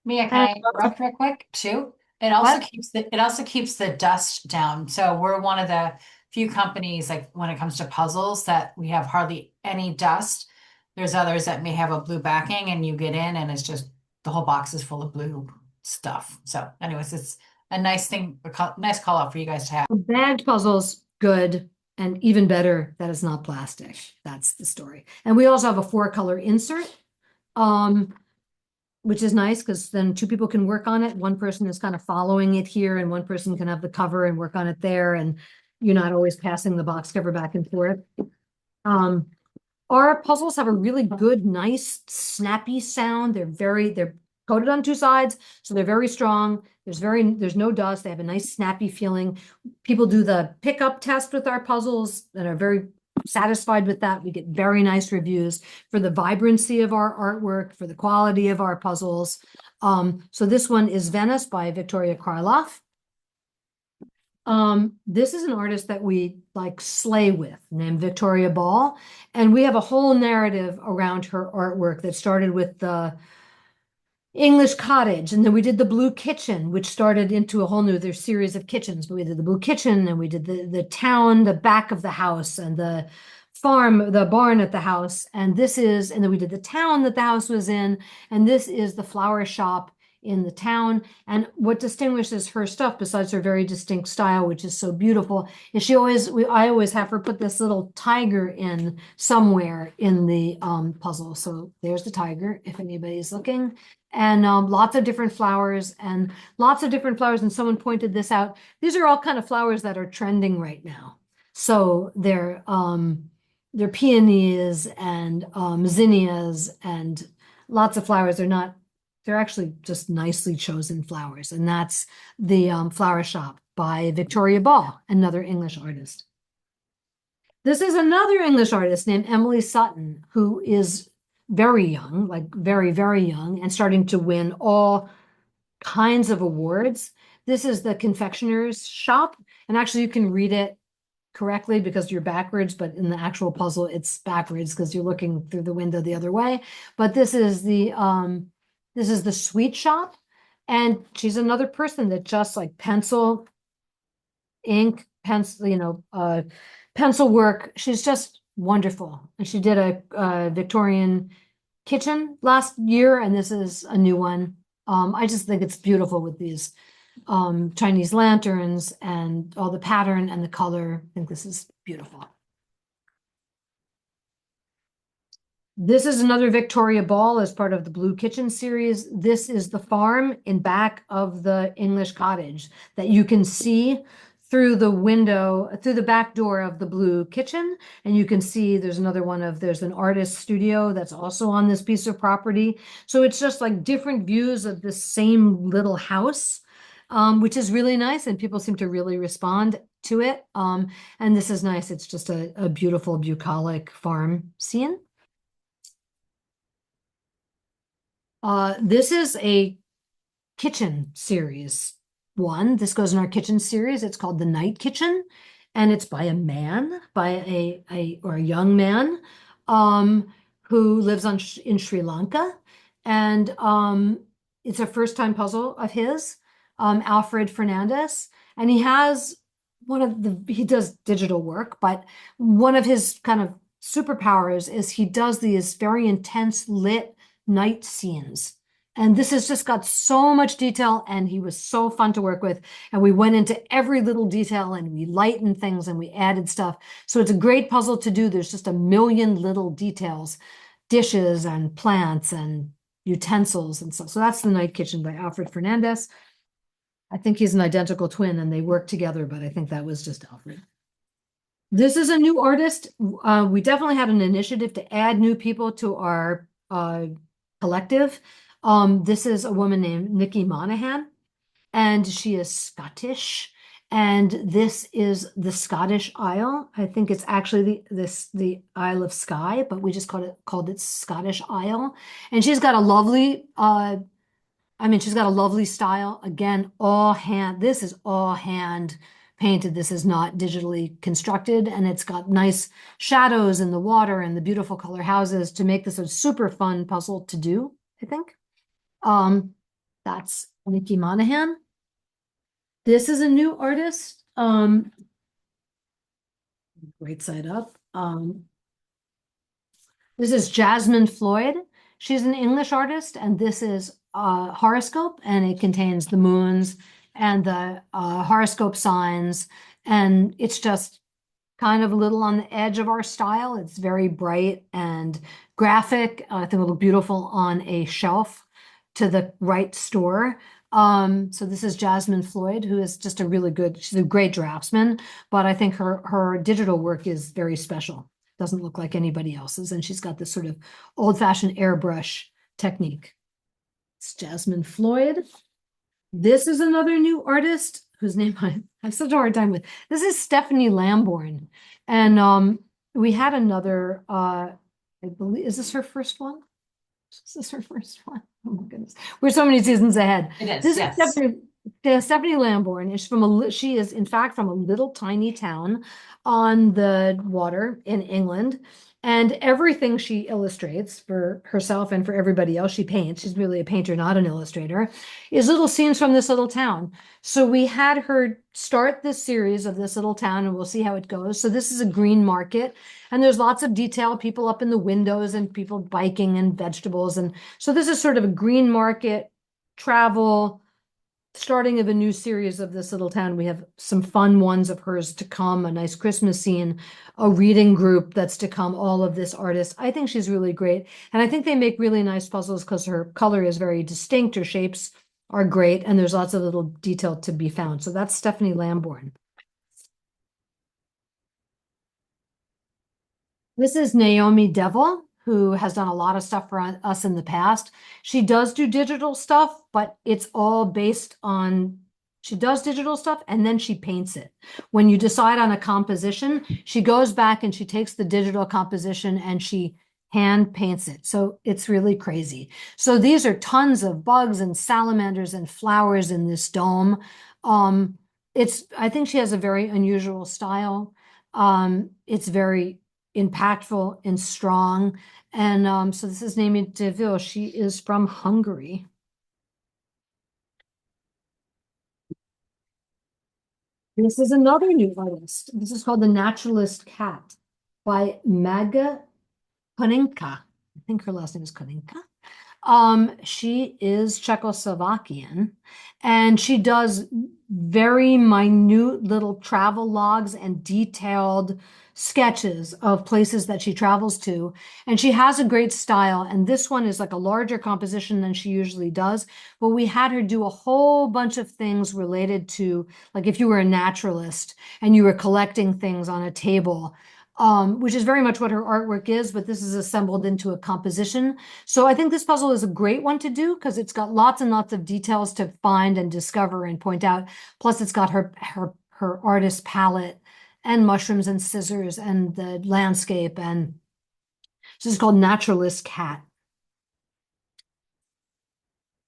Mia, can And I interrupt real quick too? what? It also keeps the dust down. So we're one of the few companies, like when it comes to puzzles, that we have hardly any dust. There's others that may have a blue backing and you get in and it's just the whole box is full of blue stuff. So anyways, it's a nice thing, nice call out for you guys to have. Bagged puzzles, good, and even better that it's not plastic. That's the story. And we also have a 4-color insert, um, which is nice because then 2 people can work on it. One person is kind of following it here, and one person can have the cover and work on it there, and you're not always passing the box cover back and forth. Um, our puzzles have a really good, nice, snappy sound. They're coated on 2 sides, so they're very strong. There's no dust. They have a nice snappy feeling. People do the pickup test with our puzzles and are very satisfied with that. We get very nice reviews for the vibrancy of our artwork, for the quality of our puzzles. So this one is Venice by Victoria Krylov. This is an artist that we like slay with, named Victoria Ball, and we have a whole narrative around her artwork that started with the English cottage, and then we did the blue kitchen, which started into a whole new there's series of kitchens, but we did the blue kitchen, and we did the town, the back of the house, and the farm, the barn at the house, and then we did the town that the house was in, and this is the flower shop in the town. And what distinguishes her stuff, besides her very distinct style, which is so beautiful, is I always have her put this little tiger in somewhere in the puzzle. So there's the tiger, if anybody's looking. And lots of different flowers and lots of different flowers. And someone pointed this out. These are all kind of flowers that are trending right now. So they're peonies and zinnias and lots of flowers. They're actually just nicely chosen flowers. And that's the Flower Shop by Victoria Ball, another English artist. This is another English artist named Emily Sutton, who is very young, like very, very young, and starting to win all kinds of awards. This is the Confectioner's Shop. And actually, you can read it correctly because you're backwards, but in the actual puzzle, it's backwards because you're looking through the window the other way. But this is the sweet shop, and she's another person that just like pencil, ink, pencil, pencil work. She's just wonderful. And she did a Victorian kitchen last year, and this is a new one. I just think it's beautiful with these Chinese lanterns and all the pattern and the color. I think this is beautiful. This is another Victoria Ball as part of the Blue Kitchen series. This is the farm in back of the English cottage that you can see through the window, through the back door of the Blue Kitchen. And you can see there's an artist studio that's also on this piece of property. So it's just like different views of the same little house, which is really nice. And people seem to really respond to it. And this is nice. It's just a beautiful bucolic farm scene. This is a kitchen series one. This goes in our kitchen series. It's called The Night Kitchen, and it's by a man, by a young man, who lives in Sri Lanka, and it's a first-time puzzle of his, Alfred Fernandez, and he does digital work, but one of his kind of superpowers is he does these very intense lit night scenes. And this has just got so much detail, and he was so fun to work with. And we went into every little detail, and we lightened things, and we added stuff. So it's a great puzzle to do. There's just a million little details, dishes and plants and utensils and stuff. So that's The Night Kitchen by Alfred Fernandez. I think he's an identical twin, and they work together, but I think that was just Alfred. This is a new artist. We definitely had an initiative to add new people to our collective. This is a woman named Nikki Monahan, and she is Scottish. And this is the Scottish Isle. I think it's actually the Isle of Skye, but we just called it Scottish Isle. And she's got a lovely she's got a lovely style. Again, all hand. This is all hand painted. This is not digitally constructed, and it's got nice shadows in the water and the beautiful color houses to make this a super fun puzzle to do, I think. That's Nikki Monahan. This is a new artist. Great side up. This is Jasmine Floyd. She's an English artist, and this is a horoscope, and it contains the moons and the horoscope signs, and it's just kind of a little on the edge of our style. It's very bright and graphic. I think it'll look beautiful on a shelf to the right store. So this is Jasmine Floyd, who is just she's a great draftsman, but I think her digital work is very special. Doesn't look like anybody else's, and she's got this sort of old-fashioned airbrush technique. It's Jasmine Floyd. This is another new artist whose name I have such a hard time with. This is Stephanie Lambourne. And we had another, I believe, is this her first one? Is this her first one? Oh my goodness. We're so many seasons ahead. It is, This yes. is Stephanie Lambourne. She is in fact from a little tiny town on the water in England. And everything she illustrates for herself and for everybody else she paints, she's really a painter, not an illustrator, is little scenes from this little town. So we had her start this series of this little town, and we'll see how it goes. So this is a green market, and there's lots of detail, people up in the windows and people biking and vegetables. And so this is sort of a green market travel, starting of a new series of this little town. We have some fun ones of hers to come, a nice Christmas scene, a reading group that's to come, all of this artist. I think she's really great. And I think they make really nice puzzles because her color is very distinct. Her shapes are great. And there's lots of little detail to be found. So that's Stephanie Lambourne. This is Naomi Devil, who has done a lot of stuff for us in the past. She does do digital stuff, but it's all based on, she does digital stuff and then she paints it. When you decide on a composition, she goes back and she takes the digital composition and she hand paints it. So it's really crazy. So these are tons of bugs and salamanders and flowers in this dome. I think she has a very unusual style. It's very impactful and strong. And so this is Naomi Deville. She is from Hungary. This is another new artist. This is called The Naturalist Cat by Magda Koninka. I think her last name is Koninka. She is Czechoslovakian, and she does very minute little travel logs and detailed sketches of places that she travels to. And she has a great style. And this one is like a larger composition than she usually does. But we had her do a whole bunch of things related to, like if you were a naturalist and you were collecting things on a table, which is very much what her artwork is, but this is assembled into a composition. So I think this puzzle is a great one to do because it's got lots and lots of details to find and discover and point out. Plus it's got her artist palette and mushrooms and scissors and the landscape. And this is called Naturalist Cat.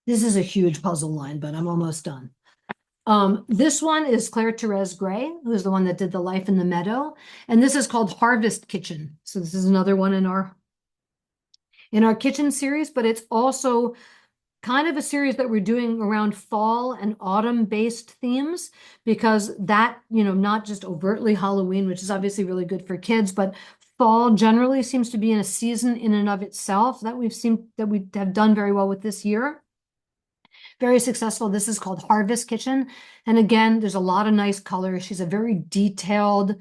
This is a huge puzzle line, but I'm almost done. This one is Claire Therese Gray, who's the one that did The Life in the Meadow. And this is called Harvest Kitchen. So this is another one in our kitchen series, but it's also kind of a series that we're doing around fall and autumn based themes, because that, not just overtly Halloween, which is obviously really good for kids, but fall generally seems to be in a season in and of itself that we have done very well with this year. Very successful. This is called Harvest Kitchen. And again, there's a lot of nice colors. She's a very detailed,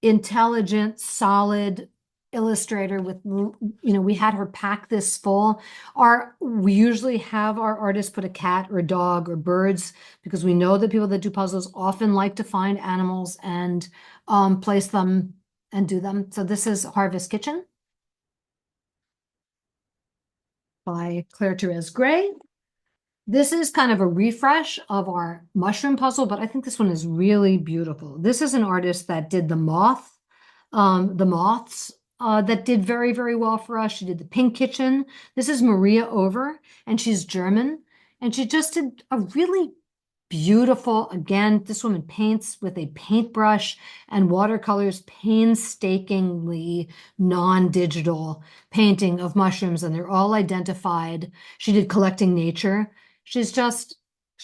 intelligent, solid illustrator with, we had her pack this full. We usually have our artists put a cat or a dog or birds because we know that people that do puzzles often like to find animals and place them and do them. So this is Harvest Kitchen by Claire Therese Gray. This is kind of a refresh of our mushroom puzzle, but I think this one is really beautiful. This is an artist that did the moths, that did very, very well for us. She did the Pink Kitchen. This is Maria Over, and she's German, and she just did a really beautiful, again, this woman paints with a paintbrush and watercolors painstakingly non-digital painting of mushrooms, and they're all identified. She did Collecting Nature. She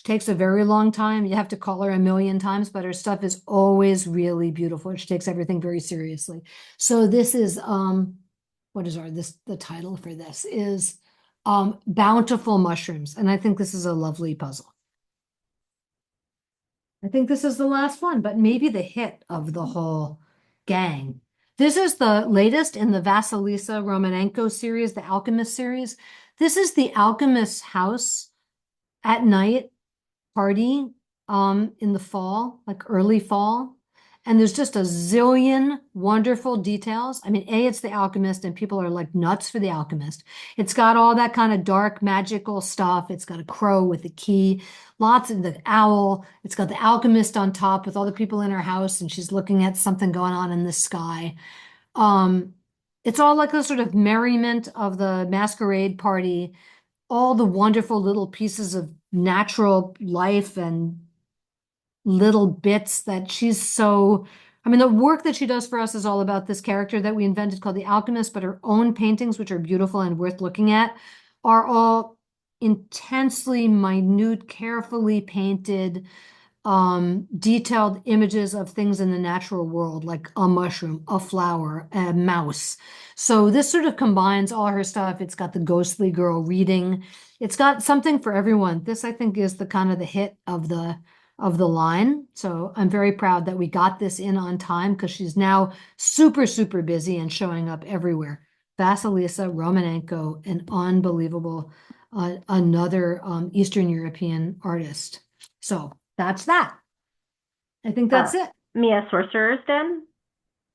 takes a very long time. You have to call her a million times, but her stuff is always really beautiful. She takes everything very seriously. So this is, what is the title for this is, Bountiful Mushrooms. And I think this is a lovely puzzle. I think this is the last one, but maybe the hit of the whole gang. This is the latest in the Vasilisa Romanenko series, the Alchemist series. This is the Alchemist's house at night party in the fall, like early fall. And there's just a zillion wonderful details. I mean, A, it's the Alchemist, and people are like nuts for the Alchemist. It's got all that kind of dark, magical stuff. It's got a crow with a key, lots of the owl. It's got the Alchemist on top with all the people in her house, and she's looking at something going on in the sky. It's all like a sort of merriment of the masquerade party, all the wonderful little pieces of natural life and little bits that I mean, the work that she does for us is all about this character that we invented called the Alchemist, but her own paintings, which are beautiful and worth looking at, are all intensely minute, carefully painted, detailed images of things in the natural world, like a mushroom, a flower, a mouse. So this sort of combines all her stuff. It's got the ghostly girl reading. It's got something for everyone. This, I think, is the kind of the hit of the line. So I'm very proud that we got this in on time because she's now super, super busy and showing up everywhere. Vasilisa Romanenko, an unbelievable, another Eastern European artist. So that's that. I think that's it. Mia, Sorcerer's Den?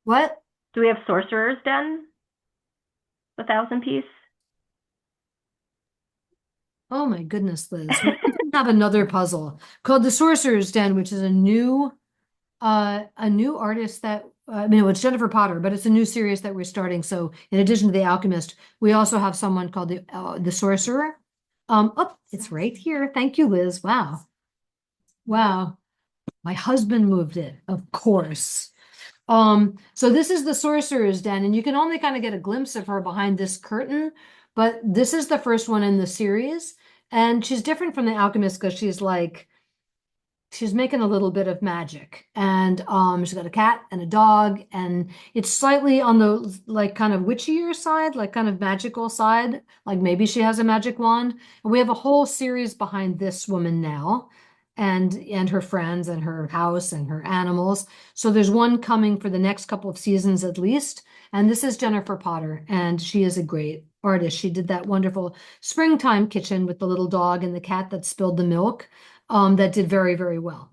What? Do we have Sorcerer's Den? The 1,000-piece? Oh my goodness, Liz. We have another puzzle called The Sorcerer's Den, which is a new artist that it's Jennifer Potter, but it's a new series that we're starting. So in addition to The Alchemist, we also have someone called the Sorcerer. Oh, it's right here. Thank you, Liz. Wow. Wow. My husband moved it, of course. So this is the Sorcerer's Den, and you can only kind of get a glimpse of her behind this curtain, but this is the first one in the series, and she's different from the Alchemist because she's making a little bit of magic, and she's got a cat and a dog, and it's slightly on the like kind of witchier side, like kind of magical side, like maybe she has a magic wand. And we have a whole series behind this woman now, and her friends and her house and her animals. So there's one coming for the next couple of seasons at least. And this is Jennifer Potter, and she is a great artist. She did that wonderful springtime kitchen with the little dog and the cat that spilled the milk. That did very, very well.